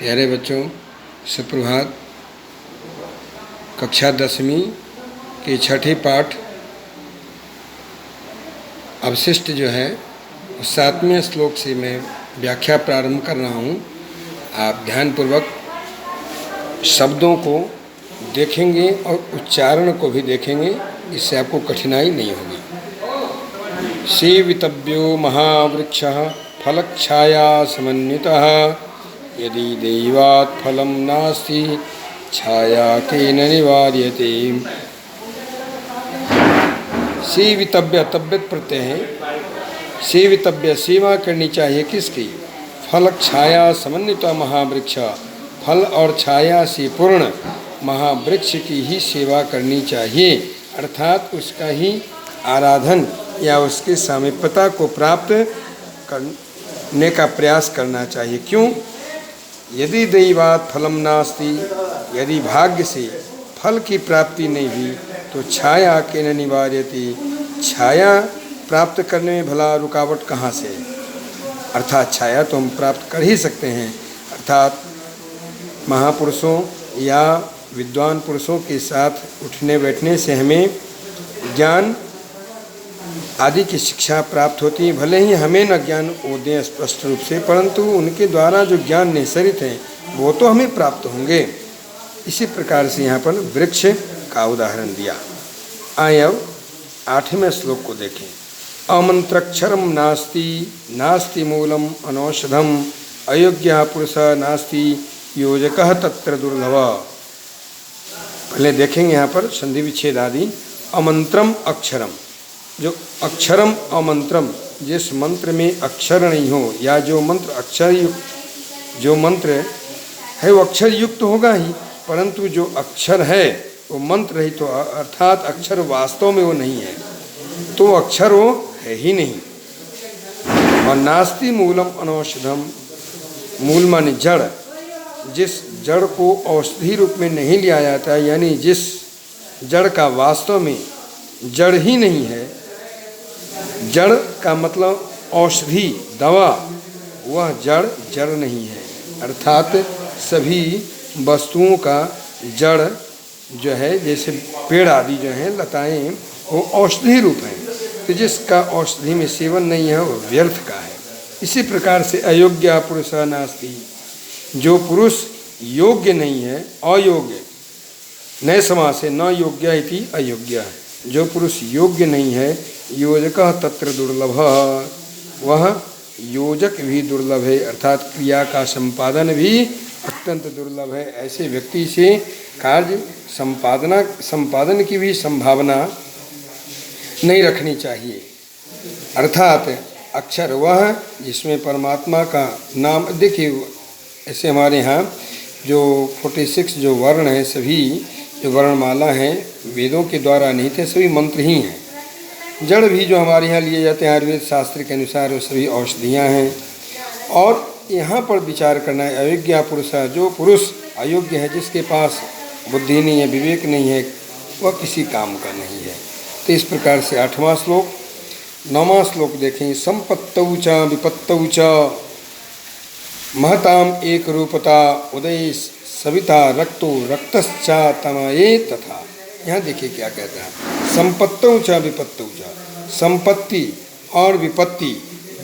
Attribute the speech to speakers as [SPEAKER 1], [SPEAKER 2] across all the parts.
[SPEAKER 1] प्यारे बच्चों, सुप्रभात। कक्षा 10वीं के छठे पाठ अवशिष्ट जो है 7वें श्लोक से मैं व्याख्या प्रारंभ कर रहा हूँ। आप ध्यानपूर्वक शब्दों को देखेंगे और उच्चारण को भी देखेंगे, इससे आपको कठिनाई नहीं होगी। सेवितव्यो महावृक्षः फलच्छाया समन्वितः यदि दैवात् फलं नास्ति छाया केन निवार्यते। सेवितव्य तब्यत प्रत्यय है। सेवितव्य सेवा करनी चाहिए किसकी? फल छाया समन्वित महावृक्ष, फल और छाया से पूर्ण महावृक्ष की ही सेवा करनी चाहिए, अर्थात उसका ही आराधन या उसके सामीप्यता को प्राप्त करने का प्रयास करना चाहिए। क्यों? यदि दैवात् फलम नास्ति, यदि भाग्य से फल की प्राप्ति नहीं हुई तो छाया केन निवार्यति, छाया प्राप्त करने में भला रुकावट कहाँ से? अर्थात छाया तो हम प्राप्त कर ही सकते हैं, अर्थात महापुरुषों या विद्वान पुरुषों के साथ उठने बैठने से हमें ज्ञान आदि की शिक्षा प्राप्त होती है। भले ही हमें न ज्ञान वो दें स्पष्ट रूप से, परंतु उनके द्वारा जो ज्ञान निःसरित हैं वो तो हमें प्राप्त होंगे। इसी प्रकार से यहाँ पर वृक्ष का उदाहरण दिया। आइए अब 8वें श्लोक को देखें। अमंत्रक्षरम नास्ति नास्ति मूलम अनौषधम अयोग्य पुरुष नास्ति योजकः तत्र दुर्लभ। पहले देखेंगे यहाँ पर संधि विच्छेद आदि। अमंत्रम अक्षरम, जो अक्षरम अमंत्रम, जिस मंत्र में अक्षर नहीं हो या जो मंत्र अक्षर युक्त, जो मंत्र है वो अक्षर युक्त होगा ही, परंतु जो अक्षर है वो मंत्र रहित तो, अर्थात अक्षर वास्तव में वो नहीं है, तो अक्षर वो है ही नहीं। और नास्ति मूलम अनौषधम, मूल माने जड़, जिस जड़ को औषधि रूप में नहीं लिया जाता, यानी जिस जड़ का वास्तव में जड़ ही नहीं है, जड़ का मतलब औषधि दवा, वह जड़ नहीं है, अर्थात सभी वस्तुओं का जड़ जो है, जैसे पेड़ आदि जो हैं, लताएं, वो औषधि रूप हैं, तो जिसका औषधि में सेवन नहीं है वो व्यर्थ का है। इसी प्रकार से अयोग्य पुरुष नास्ति, जो पुरुष योग्य नहीं है, अयोग्य, नए समास से न योग्य इति अयोग्य, जो पुरुष योग्य नहीं है, योजकः तत्र दुर्लभ, वह योजक भी दुर्लभ है, अर्थात क्रिया का संपादन भी अत्यंत दुर्लभ है। ऐसे व्यक्ति से कार्य संपादन की भी संभावना नहीं रखनी चाहिए। अर्थात अक्षर वह जिसमें परमात्मा का नाम, देखिए ऐसे हमारे यहाँ जो 46 जो वर्ण हैं, सभी जो वर्णमाला हैं वेदों के द्वारा नहीं थे, सभी मंत्र ही हैं। जड़ भी जो हमारे यहाँ लिए जाते हैं आयुर्वेद शास्त्र के अनुसार, वो सभी औषधियाँ हैं। और यहाँ पर विचार करना है अयोग्य पुरुष, जो पुरुष अयोग्य है, जिसके पास बुद्धि नहीं है, विवेक नहीं है, वह किसी काम का नहीं है। तो इस प्रकार से 8वां श्लोक। 9वां श्लोक देखें। संपत्तौ च विपत्तौ च महताम एक रूपता उदय सविता रक्तो रक्तश्चा तमये तथा। यहाँ देखिए क्या कहता है। संपत्तौ च विपत्तौ च, संपत्ति और विपत्ति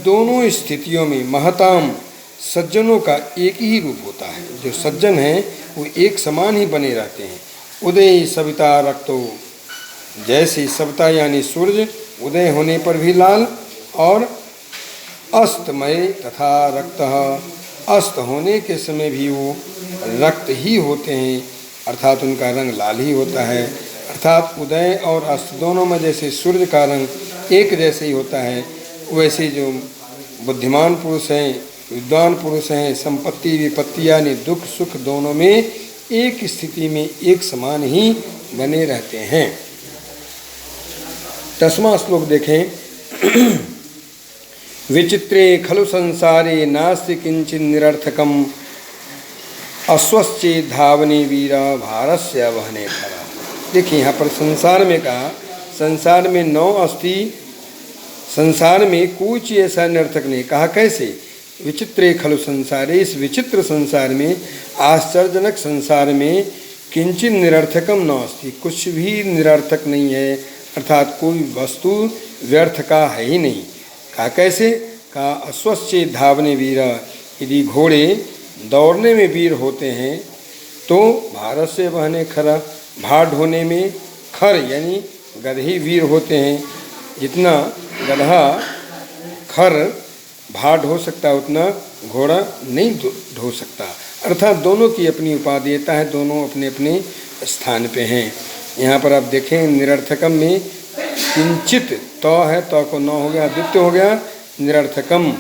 [SPEAKER 1] दोनों स्थितियों में महताम, सज्जनों का एक ही रूप होता है। जो सज्जन हैं वो एक समान ही बने रहते हैं। उदय सविता रक्तो, जैसे सविता यानी सूर्य उदय होने पर भी लाल, और अस्तमय तथा रक्तः, अस्त होने के समय भी वो रक्त ही होते हैं, अर्थात उनका रंग लाल ही होता है। अर्थात उदय और अस्त दोनों में जैसे सूर्य का रंग एक जैसे ही होता है, वैसे जो बुद्धिमान पुरुष हैं, विद्वान पुरुष हैं, संपत्ति विपत्ति यानी दुख सुख दोनों में एक स्थिति में एक समान ही बने रहते हैं। 10वां श्लोक देखें। विचित्रे खलु संसारे नास्ति किंचित् निरर्थकम अस्वस्थेद धावने वीरा भारस्य वहने खरा। देखिए यहाँ पर संसार में कहा, संसार में 9 अस्थि, संसार में कोई चीज़ ऐसा निरर्थक नहीं। कहा कैसे? विचित्रे खलु संसारे, इस विचित्र संसार में, आश्चर्यजनक संसार में किंचित निरर्थकम नास्ति, कुछ भी निरर्थक नहीं है, अर्थात कोई वस्तु व्यर्थ का है ही नहीं। कहा कैसे? कहा अश्वश्चे धावने वीर, यदि घोड़े दौड़ने में वीर होते हैं तो भारत से बहने खरा, भार ढोने में खर यानी गधे वीर होते हैं। जितना गधा खर भार ढो सकता है उतना घोड़ा नहीं ढो सकता। अर्थात दोनों की अपनी उपादेयता है, दोनों अपने अपने स्थान पे हैं। यहाँ पर आप देखें निरर्थकम में किंचित तो है, तो को न हो गया, द्वितीय हो गया निरर्थकम।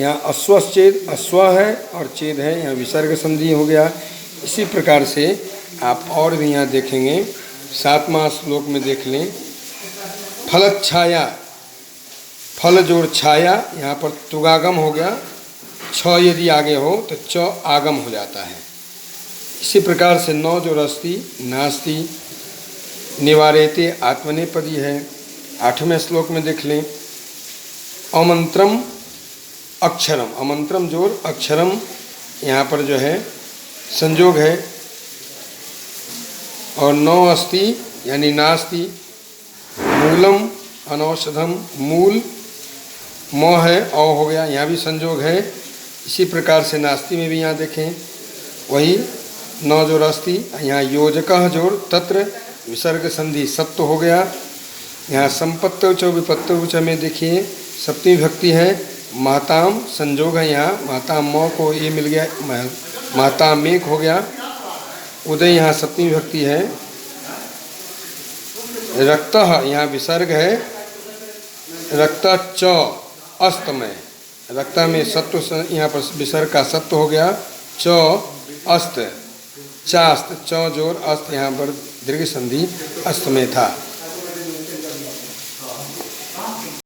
[SPEAKER 1] यहाँ अश्वश्चेद, अश्व है और चेद है, यहाँ विसर्ग संधि हो गया। इसी प्रकार से आप और भी यहाँ देखेंगे 7वां श्लोक में देख लें, फलच्छाया, फल जोड़ छाया, यहाँ पर तुगागम हो गया, छ यदि आगे हो तो च आगम हो जाता है। इसी प्रकार से नौ जो रस्ती नास्ति निवारेते आत्मनेपदी है। 8वें श्लोक में देख लें, अमंत्रम अक्षरम, अमंत्रम जोड़ अक्षरम, यहाँ पर जो है संयोग है, और नौ अस्ति यानी नास्ति, मूलम अनौषधम, मूल मोह है, औ हो गया, यहाँ भी संयोग है। इसी प्रकार से नास्ति में भी यहाँ देखें वही नौ जोड़ अस्ति, यहाँ योजकः जोड़ तत्र विसर्ग संधि सत्व हो गया। यहाँ संपत्तौच विपत्तौच में देखिए 7वीं भक्ति है, महताम संयोग है, यहाँ महताम मौ को ये मिल गया, महताम मेक हो गया। उदय यहाँ 7वीं भक्ति है, रक्तः यहाँ विसर्ग है, रक्त च अस्त में, रक्त में सत्व यहाँ पर विसर्ग का सत्व हो गया, च अस्त चास्त, च जोर अस्त यहाँ पर दीर्घ संधि अस्त में था।